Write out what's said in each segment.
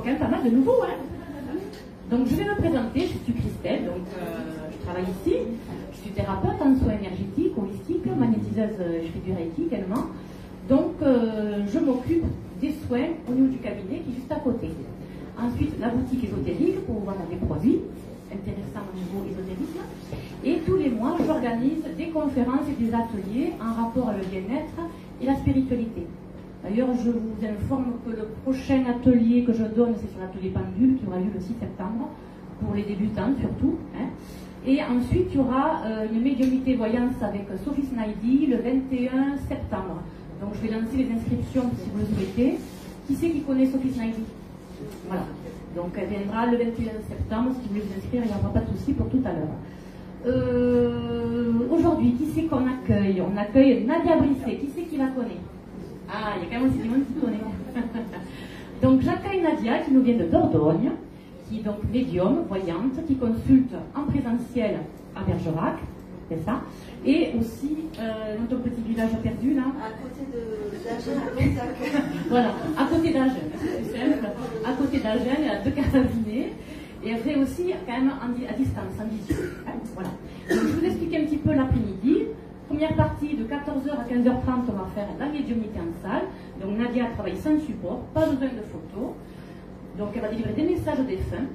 quand même pas mal de nouveaux, hein. Donc je vais me présenter, je suis Christelle, donc je travaille ici, je suis thérapeute en soins énergétiques, holistiques, magnétiseuse, je fais du Reiki également. Donc je m'occupe des soins au niveau du cabinet qui est juste à côté. Ensuite, la boutique ésotérique pour vendre des produits intéressants au niveau ésotérique. Et tous les mois, j'organise des conférences et des ateliers en rapport à le bien-être et la spiritualité. D'ailleurs, je vous informe que le prochain atelier que je donne, c'est sur l'atelier pendule qui aura lieu le 6 septembre, pour les débutants surtout. Hein. Et ensuite, il y aura une médiumnité voyance avec Sophie Snaidi le 21 septembre. Donc, je vais lancer les inscriptions si vous le souhaitez. Qui c'est qui connaît Sophie Snaidi? Voilà. Donc, elle viendra le 21 septembre. Si vous voulez vous inscrire, il n'y aura pas de souci pour tout à l'heure. Aujourd'hui, qui c'est qu'on accueille? On accueille Nadia Brisset. Qui c'est qui la connaît? Ah, il y a quand même aussi du monde qui connaît. Donc, j'accueille Nadia qui nous vient de Dordogne, qui est donc médium, voyante, qui consulte en présentiel à Bergerac, c'est ça, et aussi dans ton petit village perdu là. À côté d'Agen. Voilà, à côté d'Agen, c'est simple. À côté d'Agen, il y a 2 cabinets. Et elle fait aussi quand même à distance, en visio. Voilà. Donc, je vous explique un petit peu l'après-midi. Première partie de 14h à 15h30, on va faire la médiumnité en salle. Donc Nadia travaille sans support, pas besoin de photos. Donc elle va délivrer des messages aux défunts.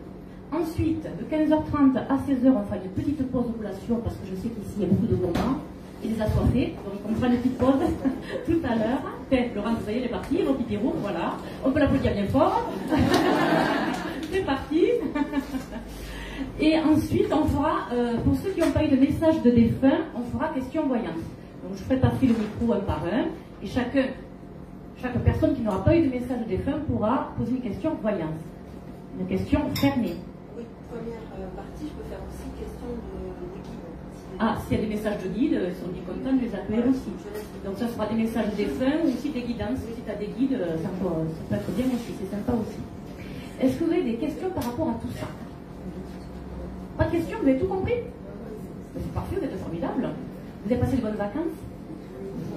Ensuite, de 15h30 à 16h, on fera une petite pause de collation parce que je sais qu'ici il y a beaucoup de gourmands et des assoiffés. Donc on fera une petite pause tout à l'heure. Laurent, vous voyez, elle est partie, vos petits roues, voilà. On peut l'applaudir bien fort. C'est parti. Et ensuite, on fera, pour ceux qui n'ont pas eu de message de défunt, on fera question voyance. Donc je ferai passer le micro un par un, et chaque personne qui n'aura pas eu de message de défunt pourra poser une question voyance. Une question fermée. Oui, première partie, je peux faire aussi question de guide. Ah, s'il y a des messages de guide, ils sont bien contents de les accueillir aussi. Donc ça sera des messages de défunt ou aussi des guidances. Si tu as des guides, ça peut être bien aussi, c'est sympa aussi. Est-ce que vous avez des questions par rapport à tout ça? Pas de questions, vous avez tout compris? C'est parfait, vous êtes formidable. Vous avez passé de bonnes vacances?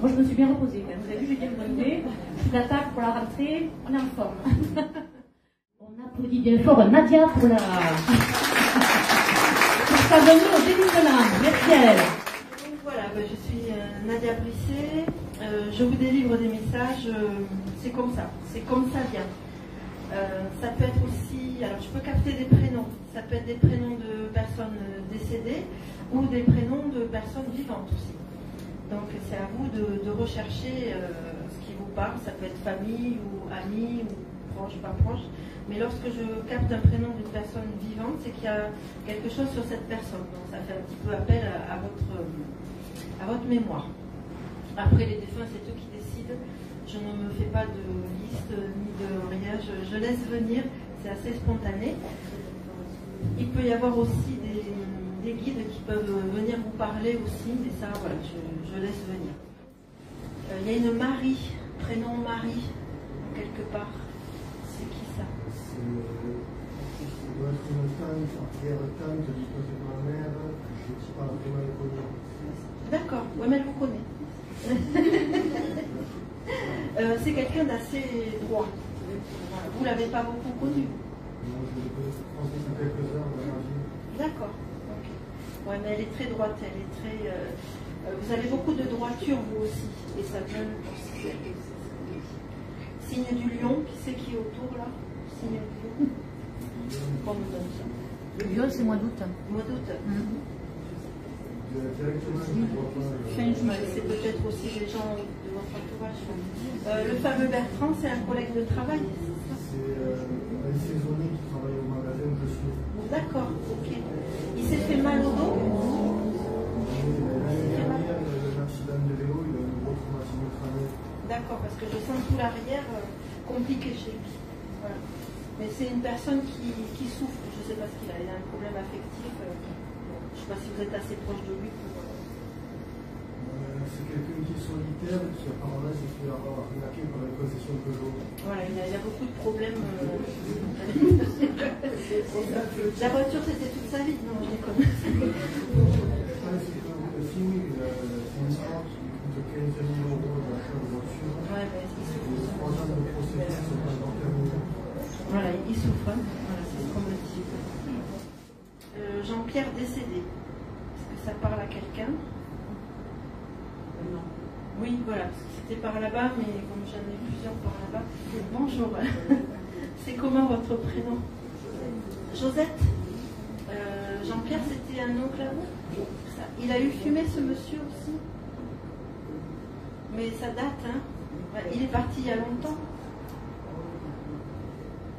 Moi, je me suis bien reposée. Vous avez vu, j'ai bien bonné. Je suis d'attaque pour la rentrée. On est en forme. On applaudit bien fort Nadia pour sa venue au début de l'âme. Merci à elle. Donc voilà, je suis Nadia Brisset. Je vous délivre des messages. C'est comme ça. C'est comme ça vient. Ça peut être aussi, alors je peux capter des prénoms, ça peut être des prénoms de personnes décédées ou des prénoms de personnes vivantes aussi. Donc c'est à vous de rechercher ce qui vous parle, ça peut être famille ou amis ou proche, pas proche. Mais lorsque je capte un prénom d'une personne vivante, c'est qu'il y a quelque chose sur cette personne. Donc ça fait un petit peu appel à votre mémoire. Après les défunts, c'est eux qui décident. Je ne me fais pas de liste ni de rien, je laisse venir, c'est assez spontané. Il peut y avoir aussi des guides qui peuvent venir vous parler aussi, mais ça, voilà, je laisse venir. Il y a une Marie, prénom Marie, quelque part. C'est qui ça? Ça doit être une tante, arrière-tante du côté de ma mère, je ne sais pas vraiment le connaître. D'accord, oui, mais elle vous connaît. C'est quelqu'un d'assez droit. Vous ne l'avez pas beaucoup connu? Non, je l'ai transmis à quelques heures dans ma vie. D'accord. Okay. Ouais, mais elle est très droite. Elle est très. Vous avez beaucoup de droiture vous aussi, et ça vient aussi. Signe du lion. Qui c'est qui est autour là? Signe du lion. Qu'on nous donne ça. Le lion, c'est mois d'août. Mois d'août. C'est peut-être aussi des gens de votre entourage. Le fameux Bertrand, c'est un collègue de travail. C'est un saisonnier qui travaille au magasin où je suis. D'accord, ok. Il s'est fait mal au dos? L'année dernière, il a eu un accident de vélo, il a eu une gros traumatisme crânien. D'accord, parce que je sens tout l'arrière compliqué chez lui. Voilà. Mais c'est une personne qui souffre. Je ne sais pas ce qu'il a. Il a un problème affectif. Je ne sais pas si vous êtes assez proche de lui pour. C'est quelqu'un qui est solitaire, qui apparemment s'est fait avoir arnaqué par la concession Peugeot. Voilà, il y a beaucoup de problèmes. La voiture, c'était toute sa vie. Non, je déconne. Si oui, c'est une sorte qui coûte 15 000 € d'achat de voiture. Ouais, mais il souffre. Les 3 ans de procédure sont pas encore terminés. Voilà, il souffre. cimetière décédé. Est-ce que ça parle à quelqu'un? Non. Oui, voilà, parce que c'était par là-bas, mais comme j'en ai plusieurs par là-bas. Bonjour. C'est comment votre prénom? Josette. Jean-Pierre, c'était un oncle à vous? Il a eu fumé, ce monsieur aussi? Mais ça date, hein? Il est parti il y a longtemps?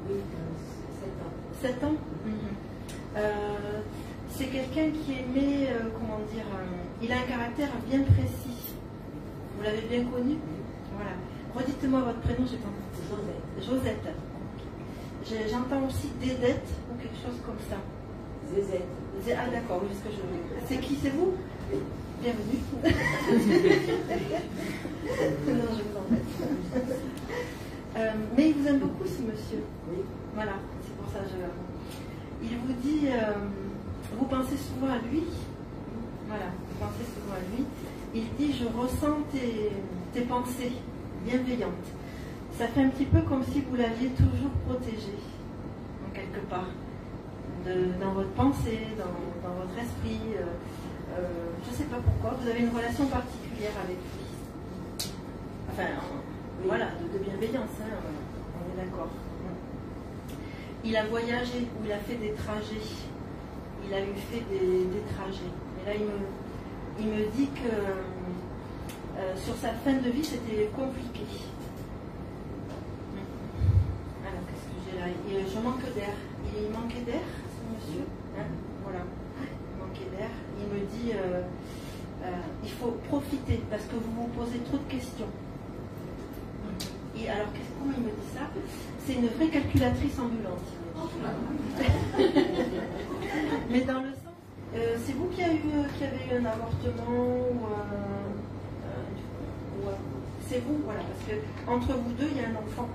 Oui, 7 ans. 7 ans? C'est quelqu'un qui aimait, comment dire, il a un caractère bien précis. Vous l'avez bien connu? Voilà. Redites-moi votre prénom, j'ai pas entendu. Josette. Josette. J'entends aussi Dédette ou quelque chose comme ça. Zézette. Ah d'accord, oui, parce que je... C'est qui, c'est vous? Bienvenue. Non, je vous embête. Mais il vous aime beaucoup, ce monsieur. Oui. Voilà, c'est pour ça que il vous dit, vous pensez souvent à lui. Voilà, vous pensez souvent à lui. Il dit, je ressens tes pensées bienveillantes. Ça fait un petit peu comme si vous l'aviez toujours protégé, en quelque part, dans votre pensée, dans votre esprit. Je ne sais pas pourquoi, vous avez une relation particulière avec lui. Enfin, voilà, de bienveillance, hein, on est d'accord. Il a voyagé, ou il a fait des trajets. Il a eu fait des trajets. Et là, il me dit que sur sa fin de vie, c'était compliqué. Alors, qu'est-ce que j'ai là? Je manque d'air. Il manquait d'air, ce monsieur, hein? Voilà. Il manquait d'air. Il me dit il faut profiter parce que vous vous posez trop de questions. Et alors, comment il me dit ça? C'est une vraie calculatrice ambulante. Mais dans le sens, c'est vous qui avez eu un avortement c'est vous, voilà, parce que entre vous deux, il y a un enfant.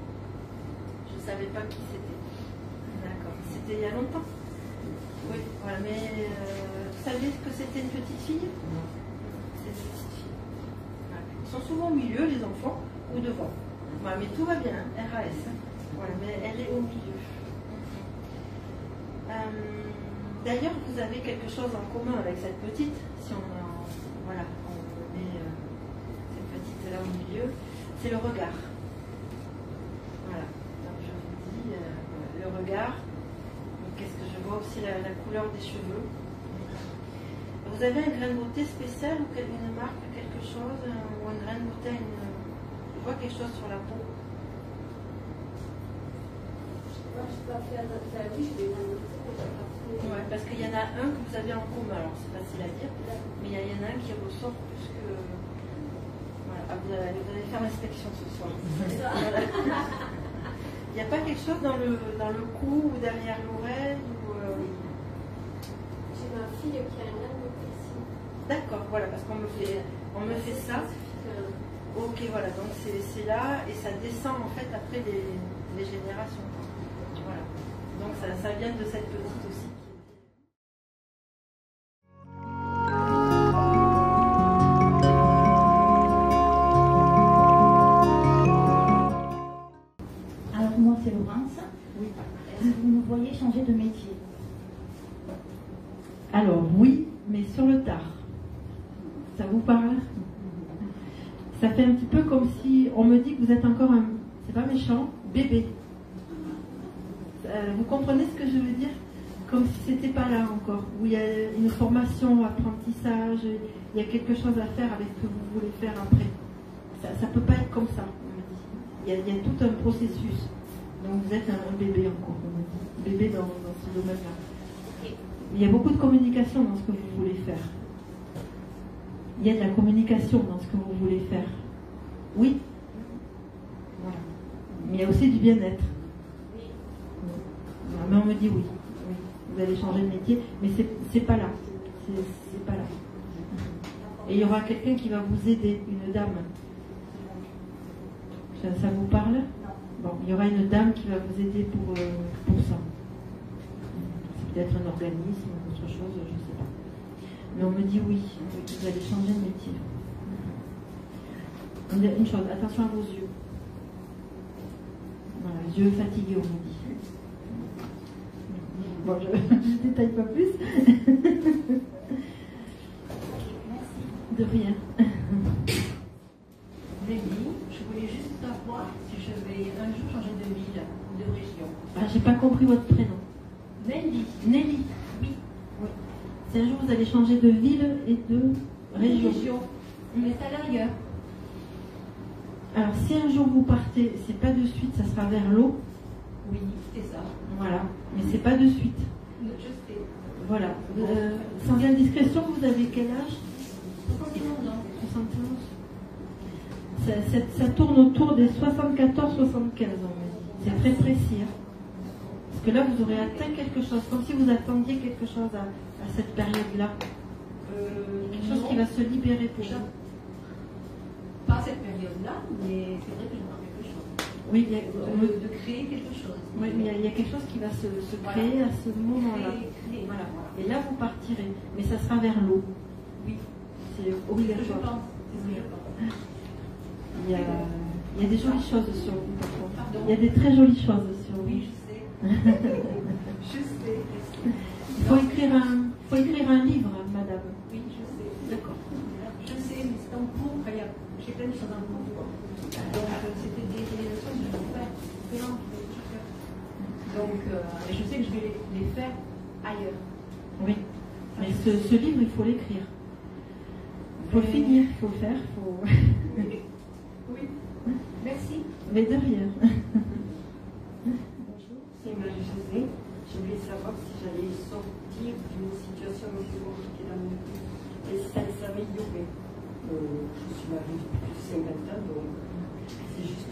Je ne savais pas qui c'était. D'accord. C'était il y a longtemps. Oui, voilà, mais vous saviez que c'était une petite fille? Non. C'est une petite fille. Voilà. Ils sont souvent au milieu, les enfants, ou devant. Voilà, mais tout va bien, RAS. Voilà, mais elle est au milieu. D'ailleurs, vous avez quelque chose en commun avec cette petite. Si on met cette petite là au milieu, c'est le regard. Voilà. Donc je vous dis le regard. Qu'est-ce que je vois aussi la couleur des cheveux. Vous avez un grain de beauté spécial ou une marque, quelque chose, ou un grain de beauté, je vois quelque chose sur la peau. Ouais, parce qu'il y en a un que vous avez en commun, alors c'est facile à dire, mais il y en a un qui ressort plus que. Voilà, vous allez faire l'inspection ce soir. Voilà. Il n'y a pas quelque chose dans le cou ou derrière l'oreille J'ai ma fille qui a un âme précis. D'accord, voilà, parce qu'on me fait ça. Ok, voilà, donc c'est là et ça descend en fait après les générations. Voilà. Donc ça vient de cette petite aussi. Alors moi c'est Laurence. Oui. Est-ce que vous nous voyez changer de métier? Alors oui, mais sur le tard. Ça vous parle? Ça fait un petit peu comme si on me dit que vous êtes encore un, c'est pas méchant, bébé. Vous comprenez ce que je veux dire? Comme si c'était pas là encore, où il y a une formation, apprentissage, il y a quelque chose à faire avec ce que vous voulez faire après. Ça peut pas être comme ça, on me dit. Il y a tout un processus. Donc vous êtes un bébé encore, on me dit. Bébé dans ce domaine-là. Il y a beaucoup de communication dans ce que vous voulez faire. Il y a de la communication dans ce que vous voulez faire. Oui. Voilà. Mais il y a aussi du bien-être. Voilà. Mais on me dit oui. Oui. Vous allez changer de métier, mais c'est pas là. C'est pas là. Et il y aura quelqu'un qui va vous aider, une dame. Ça vous parle? Bon, il y aura une dame qui va vous aider pour ça. C'est peut-être un organisme, autre chose, je ne sais pas. Mais on me dit oui, vous allez changer de métier. Une chose, attention à vos yeux. Voilà, les yeux fatigués, on me dit. Bon, je ne détaille pas plus. De rien. Nelly, je voulais juste savoir si je vais un jour changer de ville ou de région. Ah, j'ai pas compris votre prénom. Nelly. Nelly. Oui. Oui. Si un jour vous allez changer de ville et de région. Mais c'est à l'ailleurs. Alors si un jour vous partez, c'est pas de suite, ça sera vers l'eau. Oui, c'est ça. Voilà. Mais c'est pas de suite. Je sais. Voilà. Sans indiscrétion, vous avez quel âge? 71 ans. 71. Ça tourne autour des 74-75 ans. C'est très précis. Hein. Parce que là, vous aurez atteint quelque chose, comme si vous attendiez quelque chose à cette période-là. Quelque chose qui va se libérer pour vous. Pas cette période-là, mais c'est vrai que je vois quelque chose. Oui, De créer quelque chose. Oui, mais il y a quelque chose qui va se créer à ce moment-là. Voilà. Et là, vous partirez. Mais ça sera vers l'eau. Oui. C'est Je obligatoire. pense. C'est ce que je pense. Il y a des jolies choses sur vous, par contre. Pardon. Il y a des très jolies choses sur vous. Oui, je sais. Je sais. Il faut écrire un livre, madame. Oui, je sais. D'accord. Je sais, mais c'est en cours. Enfin, j'ai plein de choses en cours. Donc, c'était des choses que je vais faire. Différentes, je vais tout faire. Donc, je sais que je vais les faire ailleurs. Oui. Mais ce livre, il faut l'écrire. Il faut le finir, il faut le faire. Oui. Merci. Mais de rien. Bonjour, c'est Marie-Josée. Je voulais savoir si j'allais sortir d'une situation un peu compliquée dans mon vie et si ça allait s'améliorer. Je suis mariée depuis 50 ans, donc c'est juste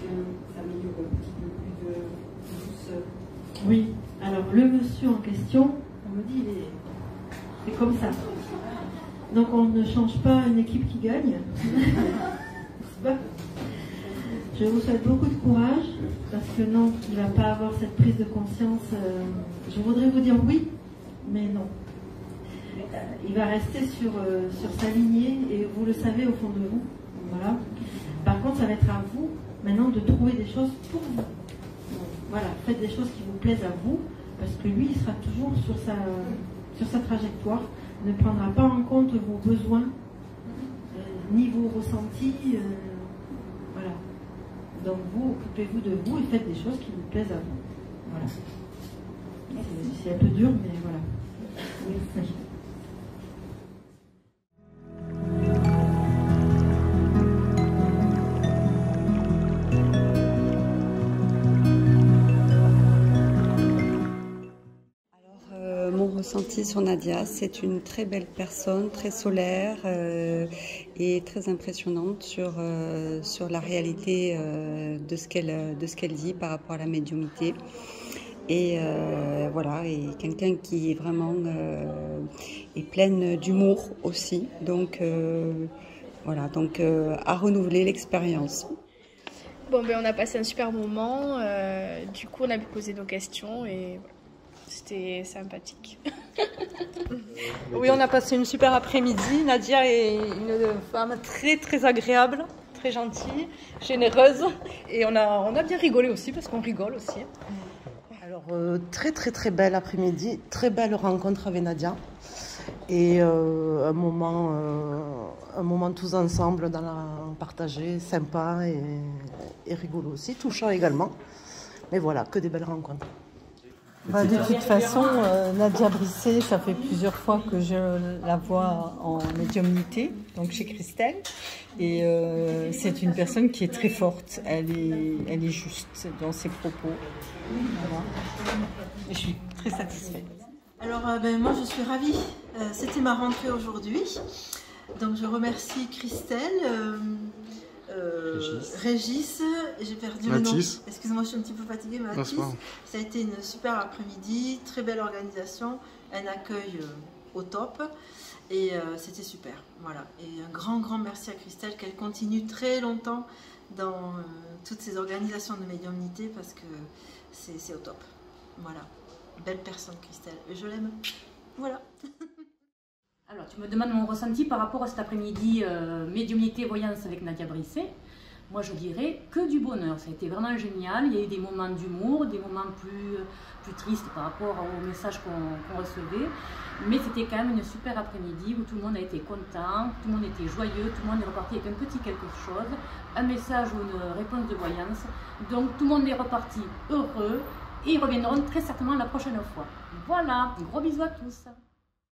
s'améliorer un petit peu plus de douceur. Oui. Alors, le monsieur en question, on me dit, c'est comme ça. Donc, on ne change pas une équipe qui gagne. Je vous souhaite beaucoup de courage, parce que non, il ne va pas avoir cette prise de conscience. Je voudrais vous dire oui, mais non. Il va rester sur sa lignée, et vous le savez au fond de vous. Voilà. Par contre, ça va être à vous, maintenant, de trouver des choses pour vous. Voilà, faites des choses qui vous plaisent à vous, parce que lui, il sera toujours sur sa trajectoire, ne prendra pas en compte vos besoins, ni vos ressentis. Voilà. Donc vous, occupez-vous de vous et faites des choses qui vous plaisent à vous. Voilà. C'est un peu dur, mais voilà. Merci. Mon ressenti sur Nadia, c'est une très belle personne, très solaire et très impressionnante sur la réalité de ce qu'elle dit par rapport à la médiumnité. Et voilà, et quelqu'un qui est vraiment est pleine d'humour aussi. Donc voilà, donc à renouveler l'expérience. Bon, ben, on a passé un super moment. Du coup, on a pu poser nos questions et voilà. C'était sympathique. Oui, on a passé une super après-midi. Nadia est une femme très très agréable, très gentille, généreuse. Et on a bien rigolé aussi, parce qu'on rigole aussi. Alors, très très très belle après-midi, très belle rencontre avec Nadia. Et un moment tous ensemble dans la partagée, sympa et rigolo aussi, touchant également. Mais voilà, que des belles rencontres. De toute façon, Nadia Brisset, ça fait plusieurs fois que je la vois en médiumnité, donc chez Christelle. Et c'est une personne qui est très forte, elle est juste dans ses propos. Voilà. Et je suis très satisfaite. Alors, moi, je suis ravie. C'était ma rentrée aujourd'hui. Donc, je remercie Christelle, Régis, j'ai perdu le nom. Excusez-moi, je suis un petit peu fatiguée, Mathis. Ça a été une super après-midi, très belle organisation, un accueil au top. Et c'était super. Voilà. Et un grand merci à Christelle, qu'elle continue très longtemps dans toutes ces organisations de médiumnité, parce que c'est au top. Voilà. Belle personne, Christelle. Et je l'aime. Voilà. Alors, tu me demandes mon ressenti par rapport à cet après-midi médiumnité voyance avec Nadia Brisset. moi je dirais que du bonheur. Ça a été vraiment génial. Il y a eu des moments d'humour, des moments plus tristes par rapport au message qu'on recevait. Mais c'était quand même une super après-midi où tout le monde a été content, tout le monde était joyeux, tout le monde est reparti avec un petit quelque chose, un message ou une réponse de voyance. Donc tout le monde est reparti heureux et ils reviendront très certainement la prochaine fois. Voilà, gros bisous à tous.